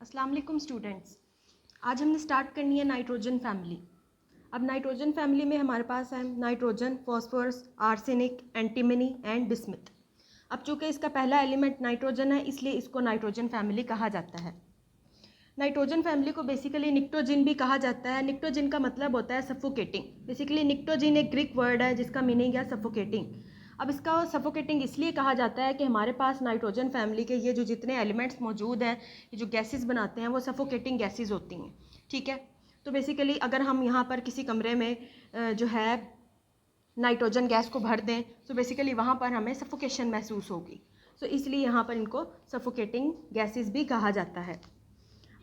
अस्सलाम वालेकुम स्टूडेंट्स। आज हमने स्टार्ट करनी है नाइट्रोजन फैमिली। अब नाइट्रोजन फैमिली में हमारे पास है nitrogen, phosphorus, arsenic, antimony and bismuth. अब चूँकि इसका पहला एलिमेंट नाइट्रोजन है इसलिए इसको नाइट्रोजन फैमिली कहा जाता है। नाइट्रोजन फैमिली को बेसिकली निक्टोजिन भी कहा जाता है। निक्टोजिन का मतलब होता है सफोकेटिंग। बेसिकली निक्टोजिन एक ग्रीक वर्ड है जिसका मीनिंग है सफोकेटिंग। अब इसका सफोकेटिंग इसलिए कहा जाता है कि हमारे पास नाइट्रोजन फैमिली के ये जो जितने एलिमेंट्स मौजूद हैं, ये जो गैसेस बनाते हैं वो सफोकेटिंग गैसेस होती हैं। ठीक है, तो बेसिकली अगर हम यहाँ पर किसी कमरे में जो है नाइट्रोजन गैस को भर दें तो बेसिकली वहाँ पर हमें सफोकेशन महसूस होगी। तो इसलिए यहाँ पर इनको सफोकेटिंग गैसेस भी कहा जाता है।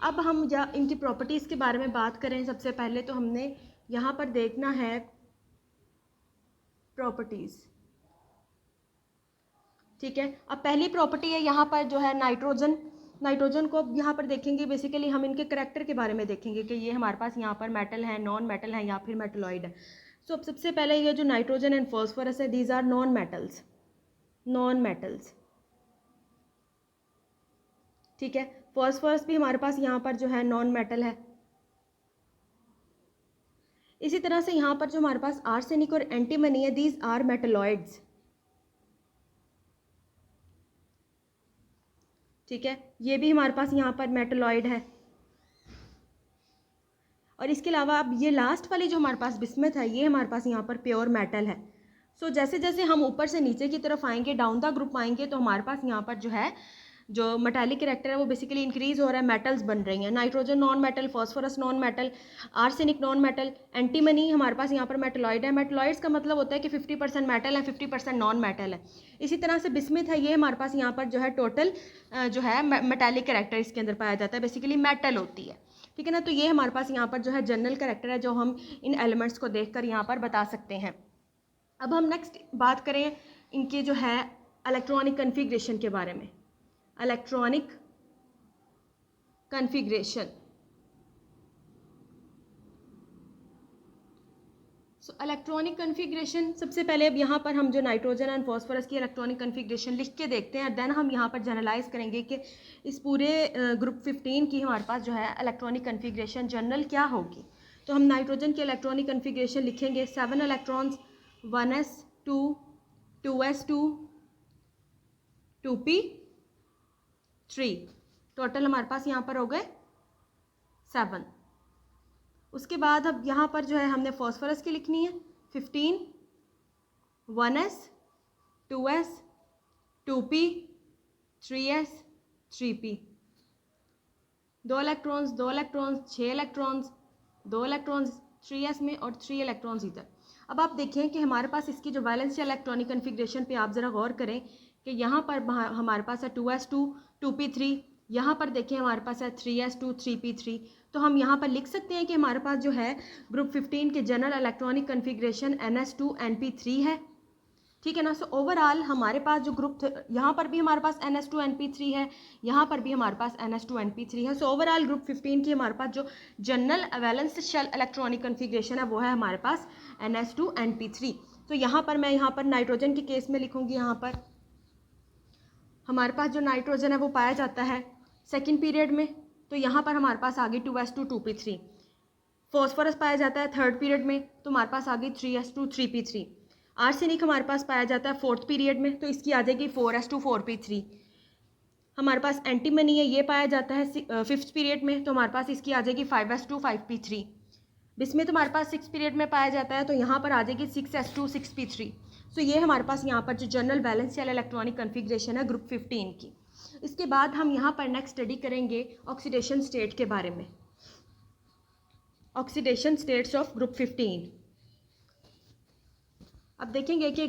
अब हम इनकी प्रॉपर्टीज़ के बारे में बात करें सबसे पहले तो हमने यहाँ पर देखना है प्रॉपर्टीज़। ठीक है, अब पहली प्रॉपर्टी है यहाँ पर जो है नाइट्रोजन को यहाँ पर देखेंगे। बेसिकली हम इनके करैक्टर के बारे में देखेंगे कि ये हमारे पास यहाँ पर मेटल है, नॉन मेटल है या फिर मेटलॉइड है। सो अब सबसे पहले ये जो नाइट्रोजन एंड फॉस्फोरस है, दीज आर नॉन मेटल्स। ठीक है, फॉस्फोरस भी हमारे पास यहाँ पर जो है नॉन मेटल है। इसी तरह से यहाँ पर जो हमारे पास आर्सेनिक और एंटीमनी है, दीज आर मेटलॉइड्स। ठीक है, ये भी हमारे पास यहाँ पर मेटलॉइड है। और इसके अलावा अब ये लास्ट वाली जो हमारे पास बिस्मथ है, ये हमारे पास यहाँ पर प्योर मेटल है। सो जैसे जैसे हम ऊपर से नीचे की तरफ आएंगे, डाउन द ग्रुप आएंगे, तो हमारे पास यहाँ पर जो है जो मेटालिक कैरेक्टर है वो बेसिकली इंक्रीज हो रहा है, मेटल्स बन रही हैं। Nitrogen non metal, phosphorus non metal, arsenic non metal, antimony हमारे पास यहाँ पर मेटलॉइड है। मेटलॉइड्स का मतलब होता है कि 50% मेटल है, 50% नॉन मेटल है। इसी तरह से बिस्मिथ है, ये हमारे पास यहाँ पर जो है टोटल जो है मेटालिक कैरेक्टर इसके अंदर पाया जाता है, बेसिकली मेटल होती है। ठीक है ना, तो ये हमारे पास यहाँ पर जो है जनरल कैरेक्टर है जो हम इन एलिमेंट्स को देखकर यहाँ पर बता सकते हैं। अब हम नेक्स्ट बात करें इनके जो है इलेक्ट्रॉनिक कन्फिग्रेशन के बारे में। इलेक्ट्रॉनिक कन्फिग्रेशन, इलेक्ट्रॉनिक कन्फिग्रेशन सबसे पहले अब यहाँ पर हम जो नाइट्रोजन एंड फॉस्फोरस की इलेक्ट्रॉनिक कन्फिग्रेशन लिख के देखते हैं। देन हम यहाँ पर जनरलाइज करेंगे कि इस पूरे ग्रुप 15 की हमारे पास जो है इलेक्ट्रॉनिक कन्फिग्रेशन जनरल क्या होगी। तो हम नाइट्रोजन की इलेक्ट्रॉनिक कन्फिग्रेशन लिखेंगे 7 electrons, 1s2, 2s2, 2p3, total हमारे पास यहाँ पर हो गए 7। उसके बाद अब यहाँ पर जो है हमने फॉस्फोरस की लिखनी है 15, 1s, 2s, 2p, 3s, 3p, 2 electrons, 2 electrons, 6 electrons, 2 electrons 3s में और 3 इलेक्ट्रॉन्स इधर। अब आप देखें कि हमारे पास इसकी जो वैलेंस इलेक्ट्रॉनिक कन्फिग्रेशन पे आप ज़रा गौर करें कि यहाँ पर हमारे पास है 2s2, 2p3, यहाँ पर देखें हमारे पास है 3s2, 3p3। तो हम यहाँ पर लिख सकते हैं कि हमारे पास जो है ग्रुप 15 के general electronic configuration ns2 np3 है। ठीक है ना, सो ओवरऑल हमारे पास जो ग्रुप यहाँ पर भी हमारे पास ns2 np3 है, यहाँ पर भी हमारे पास ns2 np3 है। सो ओवरऑल ग्रुप 15 की हमारे पास जो general valence shell electronic configuration है वो है हमारे पास ns2 np3। तो यहाँ पर मैं यहाँ पर नाइट्रोजन के केस में लिखूँगी, यहाँ पर हमारे पास जो नाइट्रोजन है वो पाया जाता है सेकेंड पीरियड में, तो यहाँ पर हमारे पास आ गई 2s2, 2p3। फॉस्फोरस पाया जाता है थर्ड पीरियड में, तो हमारे पास आ गई 3s2, 3p3। आर्सेनिक हमारे पास पाया जाता है फोर्थ पीरियड में, तो इसकी आ जाएगी 4s2, 4p3। हमारे पास एंटीमनी है, ये पाया जाता है फिफ्थ पीरियड में, तो हमारे पास इसकी आ जाएगी 5s2, 5p3। बिस्मिथ हमारे पास सिक्स पीरियड में पाया जाता है, तो यहाँ पर आ जाएगी 6s2, 6p3। तो ये हमारे पास यहाँ पर जो जनरल बैलेंस या इलेक्ट्रॉनिक कन्फिग्रेशन है ग्रुप 15 की। इसके बाद हम यहाँ पर नेक्स्ट स्टडी करेंगे ऑक्सीडेशन स्टेट के बारे में, ऑक्सीडेशन स्टेट्स ऑफ ग्रुप 15। अब देखेंगे कि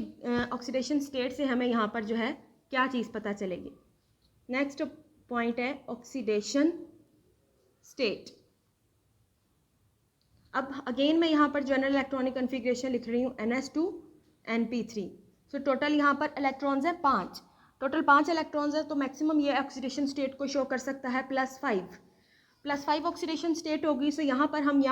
ऑक्सीडेशन स्टेट से हमें यहाँ पर जो है क्या चीज़ पता चलेगी। नेक्स्ट पॉइंट है ऑक्सीडेशन स्टेट। अब अगेन मैं यहाँ पर जनरल इलेक्ट्रॉनिक कन्फिग्रेशन लिख रही हूँ ns2 np3। सो टोटल यहाँ पर इलेक्ट्रॉन्स है 5, टोटल 5 इलेक्ट्रॉन्स है, तो मैक्सिमम ये ऑक्सीडेशन स्टेट को शो कर सकता है +5 ऑक्सीडेशन स्टेट होगी। सो यहाँ पर हम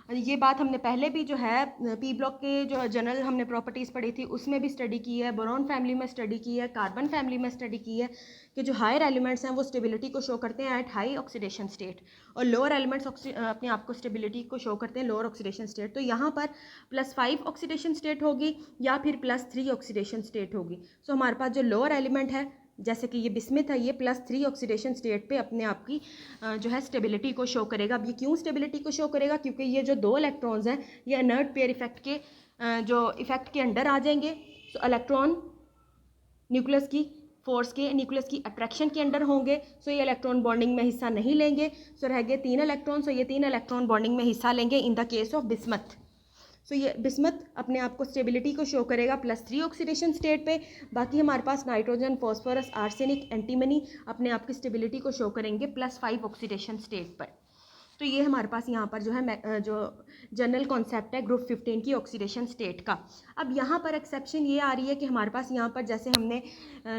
ये बात हमने पहले भी जो है पी ब्लॉक के जो जनरल हमने प्रॉपर्टीज़ पढ़ी थी उसमें भी स्टडी की है, बोरॉन फैमिली में स्टडी की है, कार्बन फैमिली में स्टडी की है कि जो हायर एलिमेंट्स हैं वो स्टेबिलिटी को शो करते हैं एट हाई ऑक्सीडेशन स्टेट, और लोअर एलिमेंट्स अपने आप को स्टेबिलिटी को शो करते हैं लोअर ऑक्सीडेशन स्टेट। तो यहाँ पर +5 ऑक्सीडेशन स्टेट होगी या फिर +3 ऑक्सीडेशन स्टेट होगी। सो हमारे पास जो लोअर एलिमेंट है जैसे कि ये बिस्मिथ है, ये +3 ऑक्सीडेशन स्टेट पे अपने आप की जो है स्टेबिलिटी को शो करेगा। अब ये क्यों स्टेबिलिटी को शो करेगा? क्योंकि ये जो 2 इलेक्ट्रॉन्स हैं ये इनर्ट पेयर इफेक्ट के जो इफेक्ट के अंडर आ जाएंगे। तो इलेक्ट्रॉन न्यूक्लियस की फोर्स के, न्यूक्लियस की अट्रैक्शन के अंडर होंगे। सो ये इलेक्ट्रॉन बॉन्डिंग में हिस्सा नहीं लेंगे। सो रह गए 3 इलेक्ट्रॉन। सो ये 3 इलेक्ट्रॉन बॉन्डिंग में हिस्सा लेंगे in the case of bismuth. So ये बिस्मथ अपने आप को स्टेबिलिटी को शो करेगा +3 ऑक्सीडेशन स्टेट पे। बाकी हमारे पास नाइट्रोजन, फॉस्फोरस, आर्सेनिक, एंटीमनी अपने आप की स्टेबिलिटी को शो करेंगे +5 ऑक्सीडेशन स्टेट पर। तो ये हमारे पास यहाँ पर जो है जो जनरल कॉन्सेप्ट है ग्रुप 15 की ऑक्सीडेशन स्टेट का। अब यहाँ पर एक्सेप्शन ये आ रही है कि हमारे पास यहाँ पर जैसे हमने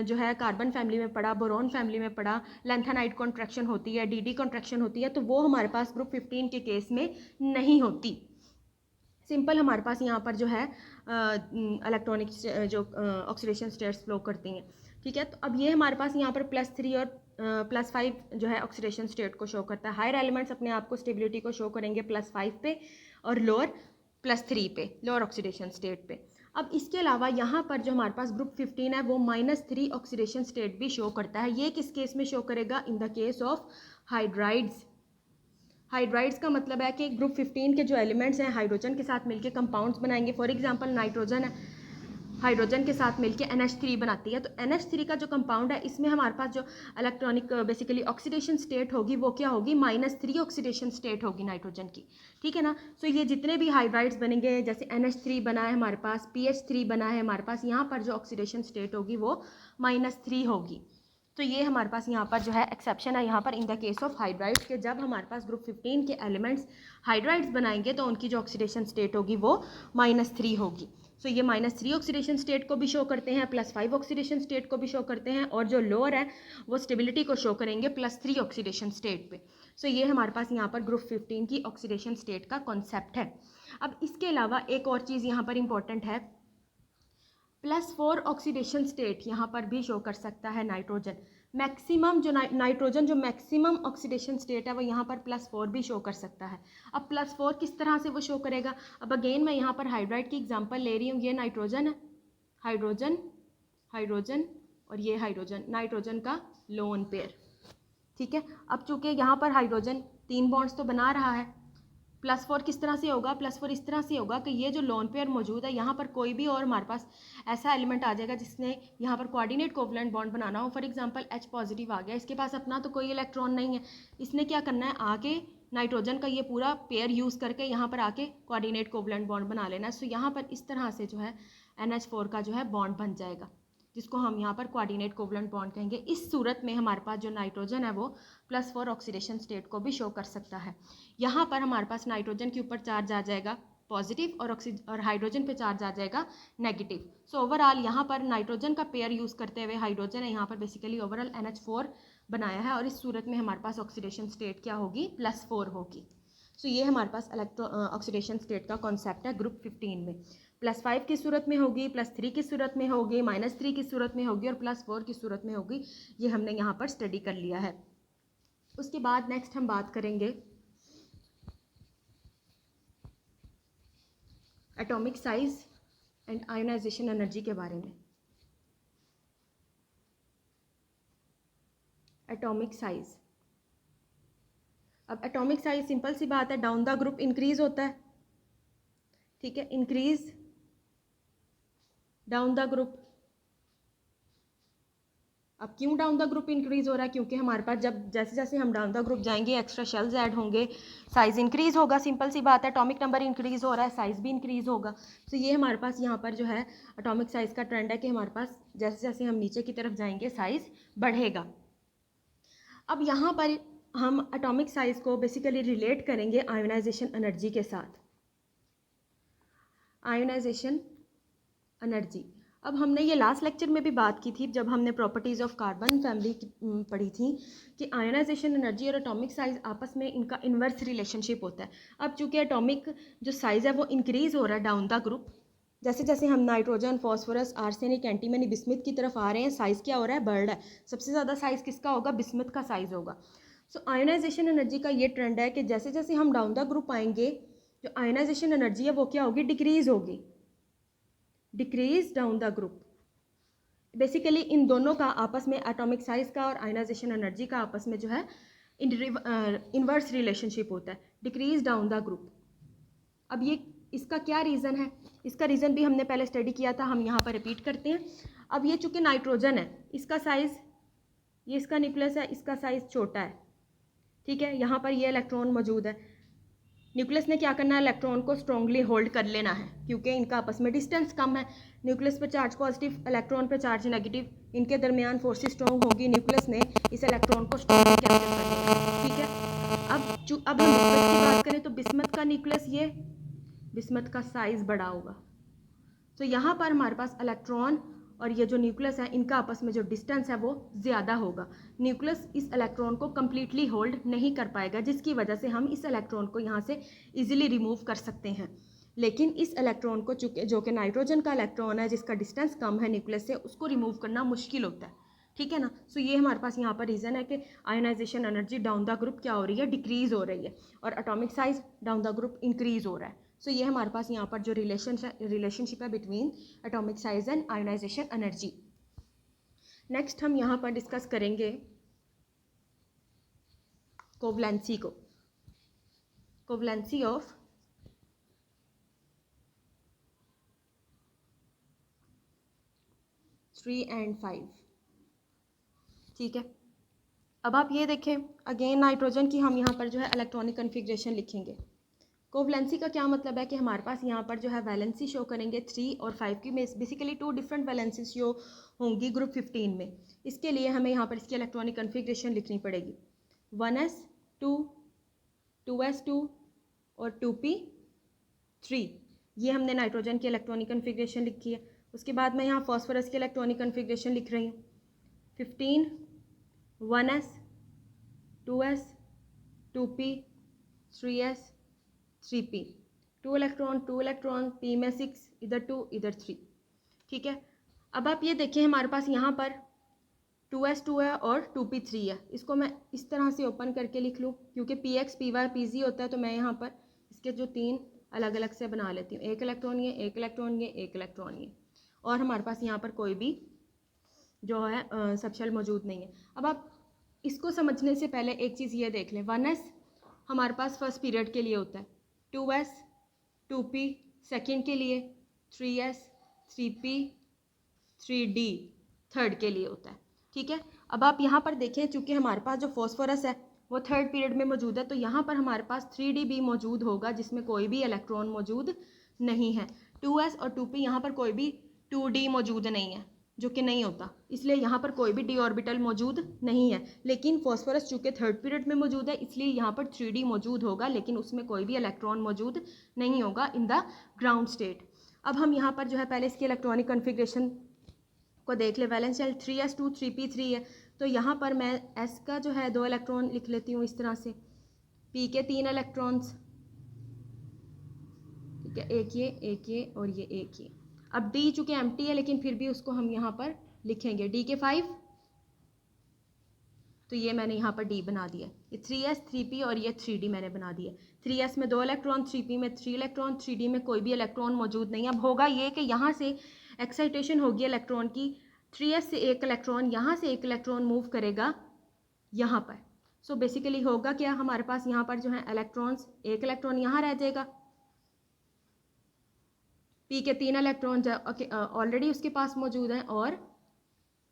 जो है कार्बन फैमिली में पढ़ा, बोरॉन फैमिली में पढ़ा, लेंथेनाइड कॉन्ट्रैक्शन होती है, डी कॉन्ट्रैक्शन होती है, तो वो हमारे पास ग्रुप 15 के केस में नहीं होती। सिंपल हमारे पास यहाँ पर जो है इलेक्ट्रॉनिक जो ऑक्सीडेशन स्टेट्स फ्लो करती हैं। ठीक है, तो अब ये हमारे पास यहाँ पर +3 और +5 जो है ऑक्सीडेशन स्टेट को शो करता है। हायर एलिमेंट्स अपने आप को स्टेबिलिटी को शो करेंगे +5 पे और लोअर +3 पे, लोअर ऑक्सीडेशन स्टेट पे। अब इसके अलावा यहाँ पर जो हमारे पास ग्रुप 15 है वो -3 ऑक्सीडेशन स्टेट भी शो करता है। ये किस केस में शो करेगा? इन the case of hydrides. Hydrides का मतलब है कि ग्रुप 15 के जो एलिमेंट्स हैं हाइड्रोजन के साथ मिलकर कंपाउंड्स बनाएंगे। फॉर एग्जांपल नाइट्रोजन है, हाइड्रोजन के साथ मिलकर NH3 बनाती है। तो NH3 का जो कंपाउंड है इसमें हमारे पास जो इलेक्ट्रॉनिक बेसिकली ऑक्सीडेशन स्टेट होगी वो क्या होगी? -3 ऑक्सीडेशन स्टेट होगी नाइट्रोजन की। ठीक है ना। सो ये जितने भी हाइड्राइड्स बनेंगे, जैसे NH3 बना है हमारे पास, PH3 बना है हमारे पास, यहाँ पर जो ऑक्सीडेशन स्टेट होगी वो -3 होगी। तो ये हमारे पास यहाँ पर जो है एक्सेप्शन है यहाँ पर इन द केस ऑफ हाइड्राइड्स के जब हमारे पास ग्रुप 15 के एलिमेंट्स हाइड्राइड्स बनाएंगे तो उनकी जो ऑक्सीडेशन स्टेट होगी वो -3 होगी। सो ये -3 ऑक्सीडेशन स्टेट को भी शो करते हैं, +5 ऑक्सीडेशन स्टेट को भी शो करते हैं, और जो लोअर है वो स्टेबिलिटी को शो करेंगे +3 ऑक्सीडेशन स्टेट पे। सो ये हमारे पास यहाँ पर ग्रुप 15 की ऑक्सीडेशन स्टेट का कॉन्सेप्ट है। अब इसके अलावा एक और चीज़ यहाँ पर इंपॉर्टेंट है, +4 ऑक्सीडेशन स्टेट यहाँ पर भी शो कर सकता है नाइट्रोजन। मैक्सिमम जो नाइट्रोजन जो मैक्सिमम ऑक्सीडेशन स्टेट है वो यहाँ पर +4 भी शो कर सकता है। अब +4 किस तरह से वो शो करेगा? अब अगेन मैं यहाँ पर हाइड्राइड की एग्जांपल ले रही हूँ। ये नाइट्रोजन है, हाइड्रोजन, हाइड्रोजन और ये हाइड्रोजन, नाइट्रोजन का लोन पेयर। ठीक है, अब चूँकि यहाँ पर हाइड्रोजन 3 बॉन्ड्स तो बना रहा है, +4 किस तरह से होगा? +4 इस तरह से होगा कि ये जो लोन पेयर मौजूद है यहाँ पर कोई भी और हमारे पास ऐसा एलिमेंट आ जाएगा जिसने यहाँ पर कोऑर्डिनेट कोवलेंट बॉन्ड बनाना हो। फॉर एग्जांपल H पॉजिटिव आ गया, इसके पास अपना तो कोई इलेक्ट्रॉन नहीं है, इसने क्या करना है? आके नाइट्रोजन का ये पूरा पेयर यूज़ करके यहाँ पर आके कोऑर्डिनेट कोवलेंट बॉन्ड बना लेना है। सो यहाँ पर इस तरह से जो है NH4 का जो है बॉन्ड बन जाएगा, जिसको हम यहाँ पर कोऑर्डिनेट कोवलेंट बॉन्ड कहेंगे। इस सूरत में हमारे पास जो नाइट्रोजन है वो +4 ऑक्सीडेशन स्टेट को भी शो कर सकता है। यहाँ पर हमारे पास नाइट्रोजन के ऊपर चार्ज आ जाएगा पॉजिटिव और हाइड्रोजन पे चार्ज आ जाएगा नेगेटिव। सो ओवरऑल यहाँ पर नाइट्रोजन का पेयर यूज़ करते हुए हाइड्रोजन है यहाँ पर बेसिकली ओवरऑल NH4 बनाया है, और इस सूरत में हमारे पास ऑक्सीडेशन स्टेट क्या होगी? +4 होगी। सो ये हमारे पास ऑक्सीडेशन स्टेट का कॉन्सेप्ट है ग्रुप 15 में। +5 की सूरत में होगी, +3 की सूरत में होगी, -3 की सूरत में होगी और +4 की सूरत में होगी। ये हमने यहाँ पर स्टडी कर लिया है। उसके बाद नेक्स्ट हम बात करेंगे atomic size and ionization energy के बारे में। एटॉमिक साइज, अब एटॉमिक साइज सिंपल सी बात है, डाउन द ग्रुप इंक्रीज होता है। ठीक है, इंक्रीज डाउन द ग्रुप। अब क्यों डाउन द ग्रुप इंक्रीज हो रहा है? क्योंकि हमारे पास जब जैसे जैसे हम डाउन द ग्रुप जाएंगे एक्स्ट्रा शेल्स ऐड होंगे, साइज इंक्रीज होगा। सिंपल सी बात है, एटॉमिक नंबर इंक्रीज हो रहा है, साइज भी इंक्रीज होगा। तो ये हमारे पास यहाँ पर जो है एटॉमिक साइज का ट्रेंड है कि हमारे पास जैसे जैसे हम नीचे की तरफ जाएंगे साइज बढ़ेगा। अब यहाँ पर हम एटॉमिक साइज को बेसिकली रिलेट करेंगे आयोनाइजेशन एनर्जी के साथ। आयोनाइजेशन एनर्जी, अब हमने ये लास्ट लेक्चर में भी बात की थी जब हमने प्रॉपर्टीज़ ऑफ कार्बन फैमिली पढ़ी थी कि आयोनाइजेशन एनर्जी और एटॉमिक साइज़ आपस में इनका इन्वर्स रिलेशनशिप होता है। अब चूँकि एटॉमिक जो साइज़ है वो इंक्रीज़ हो रहा है डाउन द ग्रुप, जैसे जैसे हम nitrogen, phosphorus, arsenic, antimony, bismuth की तरफ आ रहे हैं, साइज़ क्या हो रहा है, बढ़ रहा है। सबसे ज़्यादा साइज़ किसका होगा, बिस्मिथ का साइज़ होगा। सो आयोनाइजेशन एनर्जी का ये ट्रेंड है कि जैसे जैसे हम डाउन द ग्रुप आएंगे, जो आयोनाइजेशन एनर्जी है वो क्या होगी, डिक्रीज़ होगी, decrease down the group. Basically इन दोनों का आपस में एटॉमिक साइज का और आयोनाइजेशन एनर्जी का आपस में जो है इनवर्स रिलेशनशिप होता है, डिक्रीज डाउन द ग्रुप। अब ये इसका क्या रीज़न है, इसका रीज़न भी हमने पहले स्टडी किया था, हम यहाँ पर रिपीट करते हैं। अब ये चूँकि नाइट्रोजन है, इसका साइज़, ये इसका न्यूक्लियस है, इसका साइज़ छोटा है, ठीक है। यहाँ पर ये इलेक्ट्रॉन मौजूद है, न्यूक्लियस ने क्या करना है, इलेक्ट्रॉन को स्ट्रॉन्गली होल्ड कर लेना है क्योंकि इनका आपस में डिस्टेंस कम है। न्यूक्लियस पे चार्ज पॉजिटिव, इलेक्ट्रॉन पे चार्ज नेगेटिव, इनके दरमियान फोर्सेस स्ट्रॉन्ग होगी, न्यूक्लियस ने इस इलेक्ट्रॉन को स्ट्रॉन्गली कैप्चर कर लेना, ठीक है। अब हम बिस्मथ की बात करें तो बिस्मथ का न्यूक्लियस, ये बिस्मथ का साइज बड़ा होगा। तो यहाँ पर हमारे पास इलेक्ट्रॉन और ये जो न्यूक्लियस है इनका आपस में जो डिस्टेंस है वो ज़्यादा होगा। न्यूक्लियस इस इलेक्ट्रॉन को कम्प्लीटली होल्ड नहीं कर पाएगा, जिसकी वजह से हम इस इलेक्ट्रॉन को यहाँ से इजीली रिमूव कर सकते हैं। लेकिन इस इलेक्ट्रॉन को चूँकि जो कि नाइट्रोजन का इलेक्ट्रॉन है जिसका डिस्टेंस कम है न्यूक्लियस से, उसको रिमूव करना मुश्किल होता है, ठीक है ना। सो ये हमारे पास यहाँ पर रीज़न है कि ionization energy down the group क्या हो रही है, डिक्रीज़ हो रही है, और atomic size down the group increase हो रहा है। सो ये हमारे पास यहाँ पर जो रिलेशनशिप है between atomic size and ionization energy. Next हम यहाँ पर डिस्कस करेंगे कोवलेंसी को, कोवलेंसी ऑफ थ्री एंड 5, ठीक है। अब आप ये देखें, अगेन नाइट्रोजन की हम यहाँ पर जो है इलेक्ट्रॉनिक कन्फिग्रेशन लिखेंगे। कोवलेंसी का क्या मतलब है कि हमारे पास यहाँ पर जो है वैलेंसी शो करेंगे 3 और 5 की, बेसिकली 2 डिफरेंट वैलेंसी शो होंगी ग्रुप 15 में। इसके लिए हमें यहाँ पर इसकी इलेक्ट्रॉनिक कन्फिग्रेशन लिखनी पड़ेगी, 1s2, 2s2 और 2p3। ये हमने नाइट्रोजन की इलेक्ट्रॉनिक कन्फिग्रेशन लिखी है। उसके बाद मैं यहाँ फॉस्फोरस की इलेक्ट्रॉनिक कन्फिग्रेशन लिख रही हूँ, 15, 1s, 2s, 2p, 3s, 3p, 2 electron, p में 6, इधर 2 इधर 3, ठीक है। अब आप ये देखें हमारे पास यहाँ पर 2s2 है और 2p3 है। इसको मैं इस तरह से ओपन करके लिख लूँ क्योंकि px, py, pz होता है, तो मैं यहाँ पर इसके जो 3 अलग अलग से बना लेती हूँ, एक इलेक्ट्रॉन ये, एक इलेक्ट्रॉन ये, एक इलेक्ट्रॉन ये, और हमारे पास यहाँ पर कोई भी जो है सबशेल मौजूद नहीं है। अब आप इसको समझने से पहले एक चीज़ ये देख लें, 1s हमारे पास फर्स्ट पीरियड के लिए होता है, 2s, 2p सेकेंड के लिए, 3s, 3p, 3d थर्ड के लिए होता है, ठीक है। अब आप यहाँ पर देखें, चूँकि हमारे पास जो फॉस्फोरस है वो थर्ड पीरियड में मौजूद है, तो यहाँ पर हमारे पास 3d भी मौजूद होगा जिसमें कोई भी इलेक्ट्रॉन मौजूद नहीं है। 2s और 2p यहाँ पर कोई भी 2d मौजूद नहीं है, जो कि नहीं होता, इसलिए यहाँ पर कोई भी d ऑर्बिटल मौजूद नहीं है। लेकिन फॉस्फोरस चूँकि थर्ड पीरियड में मौजूद है इसलिए यहाँ पर 3d मौजूद होगा, लेकिन उसमें कोई भी इलेक्ट्रॉन मौजूद नहीं होगा इन द ग्राउंड स्टेट। अब हम यहाँ पर जो है पहले इसकी इलेक्ट्रॉनिक कन्फिग्रेशन को देख ले। वैलेंस शेल 3s2 3p3 है, तो यहाँ पर मैं s का जो है 2 इलेक्ट्रॉन लिख लेती हूँ इस तरह से, p के 3 इलेक्ट्रॉन्स, ठीक है, एक ये और ये एक ये। अब d चूँकि एम्प्टी है लेकिन फिर भी उसको हम यहाँ पर लिखेंगे, d के 5, तो ये मैंने यहाँ पर d बना दिया। ये 3s 3p और ये 3d मैंने बना दिया। 3s में 2 इलेक्ट्रॉन, 3p में 3 इलेक्ट्रॉन, 3d में कोई भी इलेक्ट्रॉन मौजूद नहीं है। अब होगा ये कि यहाँ से एक्साइटेशन होगी इलेक्ट्रॉन की, 3s से एक इलेक्ट्रॉन, यहाँ से एक इलेक्ट्रॉन मूव करेगा यहाँ पर। सो बेसिकली होगा क्या, हमारे पास यहाँ पर जो है इलेक्ट्रॉन्स, एक इलेक्ट्रॉन यहाँ रह जाएगा, p के 3 इलेक्ट्रॉन ऑलरेडी उसके पास मौजूद हैं, और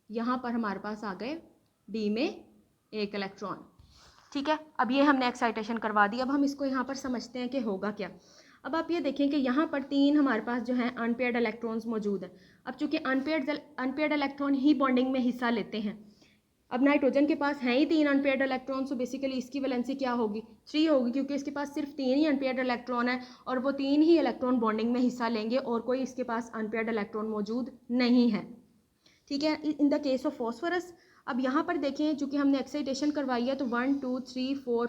यहाँ पर हमारे पास आ गए d में एक इलेक्ट्रॉन, ठीक है। अब ये हमने एक्साइटेशन करवा दी। अब हम इसको यहाँ पर समझते हैं कि होगा क्या। अब आप ये देखें कि यहाँ पर 3 हमारे पास जो है अनपेयर्ड इलेक्ट्रॉन्स मौजूद हैं। अब चूँकि अनपेयर्ड इलेक्ट्रॉन ही बॉन्डिंग में हिस्सा लेते हैं, अब नाइट्रोजन के पास हैं ही 3 अनपेयर्ड इलेक्ट्रॉन, सो बेसिकली इसकी वैलेंसी क्या होगी, 3 होगी, क्योंकि इसके पास सिर्फ 3 ही अनपेयर्ड इलेक्ट्रॉन है और वो 3 ही इलेक्ट्रॉन बॉन्डिंग में हिस्सा लेंगे और कोई इसके पास अनपेयर्ड इलेक्ट्रॉन मौजूद नहीं है। ठीक है, इन द केस ऑफ फॉस्फोरस अब यहाँ पर देखें, चूँकि हमने एक्साइटेशन करवाई है तो 1 2 3 4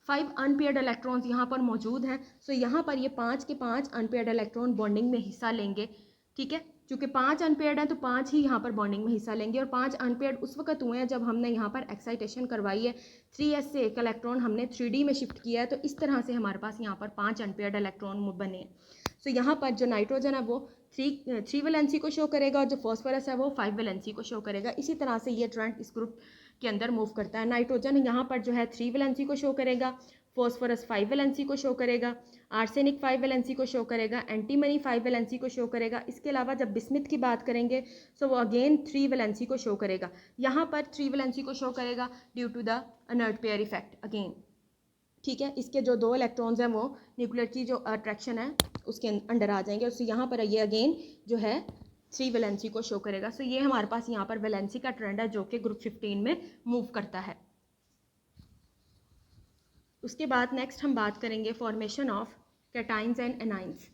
5 अनपेयर्ड इलेक्ट्रॉन्स यहाँ पर मौजूद हैं। सो यहाँ पर ये 5 के 5 अनपेयर्ड इलेक्ट्रॉन बॉन्डिंग में हिस्सा लेंगे। ठीक है, चूँकि 5 अनपेयर्ड हैं तो 5 ही यहाँ पर बॉन्डिंग में हिस्सा लेंगे और 5 अनपेयर्ड उस वक्त हुए हैं जब हमने यहाँ पर एक्साइटेशन करवाई है, 3s से एक इलेक्ट्रॉन हमने 3d में शिफ्ट किया है, तो इस तरह से हमारे पास यहाँ पर 5 अनपेयर्ड इलेक्ट्रॉन बने हैं। सो यहाँ पर जो नाइट्रोजन है वो 3 वैलेंसी को शो करेगा और जो फॉस्फोरस है वो 5 वैलेंसी को शो करेगा। इसी तरह से ये ट्रेंड इस ग्रुप के अंदर मूव करता है। नाइट्रोजन यहाँ पर जो है 3 वैलेंसी को शो करेगा, फॉस्फोरस 5 वैलेंसी को शो करेगा, आर्सेनिक 5 वैलेंसी को शो करेगा, एंटीमनी 5 वैलेंसी को शो करेगा। इसके अलावा जब बिस्मिथ की बात करेंगे सो वो अगेन 3 वैलेंसी को शो करेगा। यहाँ पर 3 वैलेंसी को शो करेगा due to the inert pair effect again. ठीक है, इसके जो 2 इलेक्ट्रॉन्स हैं वो न्यूक्लियर की जो अट्रैक्शन है उसके अंडर आ जाएंगे और उससे यहाँ पर ये अगेन जो है 3 वैलेंसी को शो करेगा। सो ये हमारे पास यहाँ पर वैलेंसी का ट्रेंड है जो कि ग्रुप 15 में मूव करता है। उसके बाद नेक्स्ट हम बात करेंगे formation of cations and anions.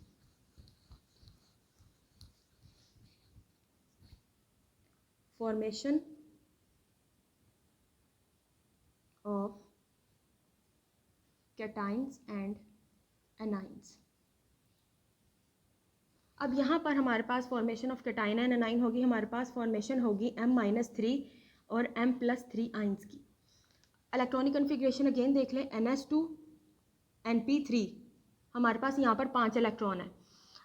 Formation of cations and anions. अब यहाँ पर हमारे पास formation of cation and anion होगी, हमारे पास फॉर्मेशन होगी M-3 और M+3 आइंस की। इलेक्ट्रॉनिक कन्फिग्रेशन अगेन देख लें, NH2 NP3, हमारे पास यहाँ पर 5 इलेक्ट्रॉन है।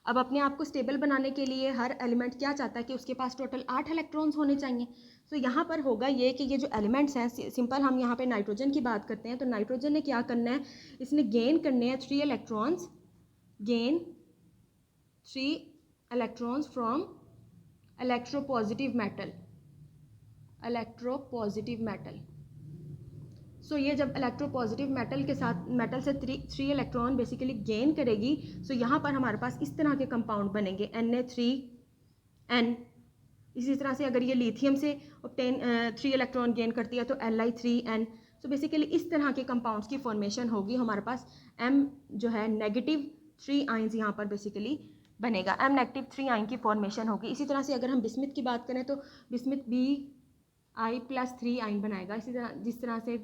अब अपने आप को स्टेबल बनाने के लिए हर एलिमेंट क्या चाहता है कि उसके पास टोटल 8 इलेक्ट्रॉन्स होने चाहिए। तो यहाँ पर होगा ये कि ये जो एलिमेंट्स हैं, सिंपल हम यहाँ पे नाइट्रोजन की बात करते हैं तो नाइट्रोजन ने क्या करना है, इसने गेन करने हैं 3 electrons, gain 3 electrons from electropositive metal, electropositive metal. So ये जब इलेक्ट्रोपॉजिटिव मेटल के साथ मेटल से 3 इलेक्ट्रॉन बेसिकली गेन करेगी, सो यहाँ पर हमारे पास इस तरह के कंपाउंड बनेंगे Na3N। इसी तरह से अगर ये लिथियम से 3 इलेक्ट्रॉन गेन करती है तो Li3N। सो बेसिकली इस तरह के कंपाउंड्स की फॉर्मेशन होगी। हमारे पास M जो है -3 आइंस यहाँ पर बेसिकली बनेगा, M-3 आइन की फॉर्मेशन होगी। इसी तरह से अगर हम बिस्मिथ की बात करें तो बिस्मिथ Bi+3 आइन बनाएगा, इसी तरह जिस तरह से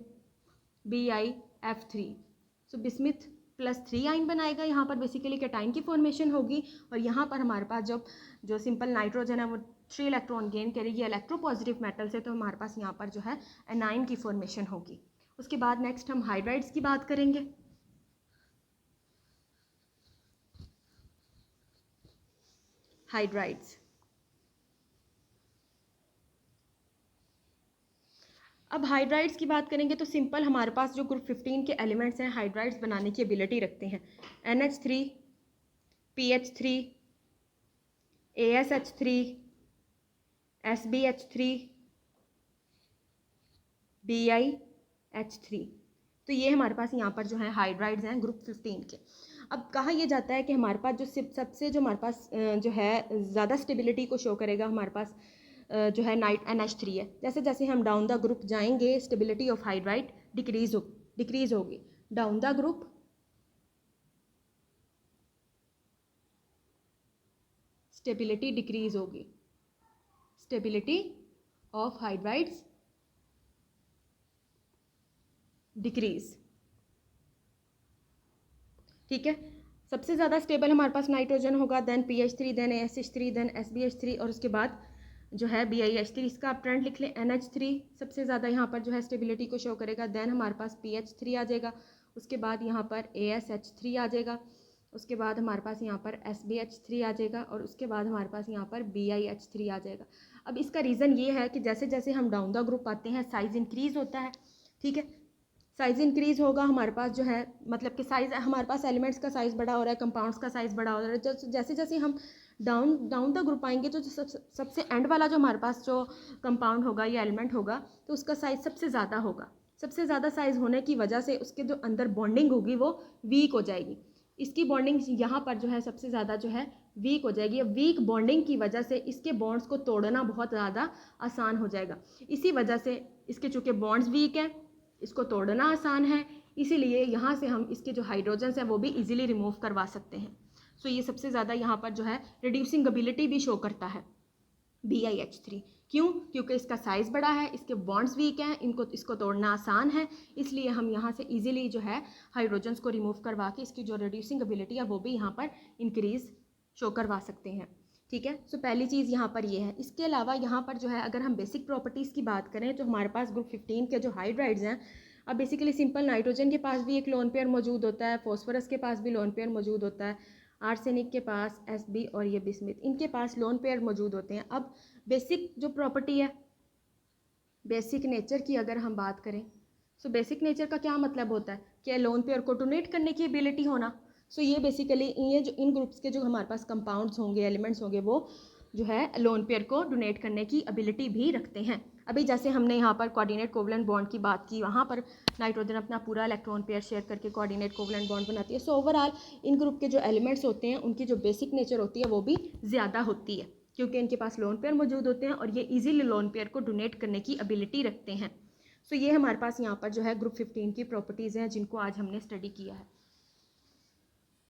BiF3। सो बिस्मिथ +3 आइन बनाएगा, यहाँ पर बेसिकली कैटाइन की फॉर्मेशन होगी और यहाँ पर हमारे पास जो सिंपल नाइट्रोजन है वो 3 इलेक्ट्रॉन गेन करेगी इलेक्ट्रोपॉजिटिव मेटल से, तो हमारे पास यहाँ पर जो है एनाइन की फॉर्मेशन होगी। उसके बाद नेक्स्ट हम हाइड्राइड्स की बात करेंगे। हाइड्राइड्स, अब हाइड्राइड्स की बात करेंगे तो सिंपल हमारे पास जो ग्रुप 15 के एलिमेंट्स हैं हाइड्राइड्स बनाने की एबिलिटी रखते हैं। NH3, PH3, ASH3, SBH3, BiH3। तो ये हमारे पास यहाँ पर जो है हाइड्राइड्स हैं ग्रुप 15 के। अब कहा यह जाता है कि हमारे पास जो सबसे जो हमारे पास जो है ज़्यादा स्टेबिलिटी को शो करेगा हमारे पास जो है NH3 है। जैसे जैसे हम डाउन द ग्रुप जाएंगे स्टेबिलिटी ऑफ हाइड्राइड डिक्रीज होगी। Down the group stability decrease होगी, स्टेबिलिटी ऑफ हाइड्राइड्स डिक्रीज। ठीक है, सबसे ज़्यादा स्टेबल हमारे पास नाइट्रोजन होगा, then PH3, then ASH3, then SBH3 और उसके बाद जो है BiH3। इसका आप ट्रेंड लिख लें, NH3 सबसे ज़्यादा यहाँ पर जो है स्टेबिलिटी को शो करेगा, देन हमारे पास PH3 आ जाएगा, उसके बाद यहाँ पर ASH3 आ जाएगा, उसके बाद हमारे पास यहाँ पर SBH3 आ जाएगा और उसके बाद हमारे पास यहाँ पर BiH3 आ जाएगा। अब इसका रीज़न ये है कि जैसे जैसे हम डाउन द ग्रुप आते हैं साइज़ इंक्रीज़ होता है। ठीक है, साइज़ इंक्रीज़ होगा हमारे पास जो है, मतलब कि साइज़ हमारे पास एलिमेंट्स का साइज़ बड़ा हो रहा है, कंपाउंड्स का साइज़ बड़ा हो रहा है। जैसे जैसे हम डाउन द ग्रुप आएंगे तो सबसे एंड वाला जो हमारे पास जो कंपाउंड होगा या एलिमेंट होगा तो उसका साइज़ सबसे ज़्यादा होगा। सबसे ज़्यादा साइज़ होने की वजह से उसके जो अंदर बॉन्डिंग होगी वो वीक हो जाएगी। इसकी बॉन्डिंग यहाँ पर जो है सबसे ज़्यादा जो है वीक हो जाएगी। अब वीक बॉन्डिंग की वजह से इसके बॉन्ड्स को तोड़ना बहुत ज़्यादा आसान हो जाएगा। इसी वजह से इसके चूँकि बॉन्ड्स वीक हैं, इसको तोड़ना आसान है, इसीलिए यहाँ से हम इसके जो हाइड्रोजन्स हैं वो भी इजीली रिमूव करवा सकते हैं। सो ये सबसे ज़्यादा यहाँ पर जो है रिड्यूसिंग एबिलिटी भी शो करता है BiH3। क्यों? क्योंकि इसका साइज़ बड़ा है, इसके बॉन्ड्स वीक हैं, इसको तोड़ना आसान है, इसलिए हम यहाँ से इजीली जो है हाइड्रोजन्स को रिमूव करवा के इसकी जो रिड्यूसिंग एबिलिटी है वो भी यहाँ पर इंक्रीज़ शो करवा सकते हैं। ठीक है, सो पहली चीज़ यहाँ पर ये है। इसके अलावा यहाँ पर जो है अगर हम बेसिक प्रॉपर्टीज़ की बात करें तो हमारे पास ग्रुप 15 के जो हाइड्राइड्स हैं, अब बेसिकली सिंपल नाइट्रोजन के पास भी एक लोन पेयर मौजूद होता है, फॉस्फोरस के पास भी लोन पेयर मौजूद होता है, आर्सेनिक के पास Sb और ये बिस्मिथ, इनके पास लोन पेयर मौजूद होते हैं। अब बेसिक जो प्रॉपर्टी है, बेसिक नेचर की अगर हम बात करें, सो बेसिक नेचर का क्या मतलब होता है कि लोन पेयर को डोनेट करने की एबिलिटी होना। सो ये बेसिकली ये जो इन ग्रुप्स के जो हमारे पास कंपाउंड्स होंगे, एलिमेंट्स होंगे, वो जो है लोन पेयर को डोनेट करने की एबिलिटी भी रखते हैं। अभी जैसे हमने यहाँ पर कोऑर्डिनेट कोवलेंट बॉन्ड की बात की, वहाँ पर नाइट्रोजन अपना पूरा इलेक्ट्रॉन पेयर शेयर करके कोऑर्डिनेट कोवलेंट बॉन्ड बनाती है। सो ओवरऑल इन ग्रुप के जो एलिमेंट्स होते हैं उनकी जो बेसिक नेचर होती है वो भी ज़्यादा होती है, क्योंकि इनके पास लोन पेयर मौजूद होते हैं और ये इजीली लोन पेयर को डोनेट करने की एबिलिटी रखते हैं। सो ये हमारे पास यहाँ पर जो है ग्रुप 15 की प्रॉपर्टीज़ हैं जिनको आज हमने स्टडी किया है।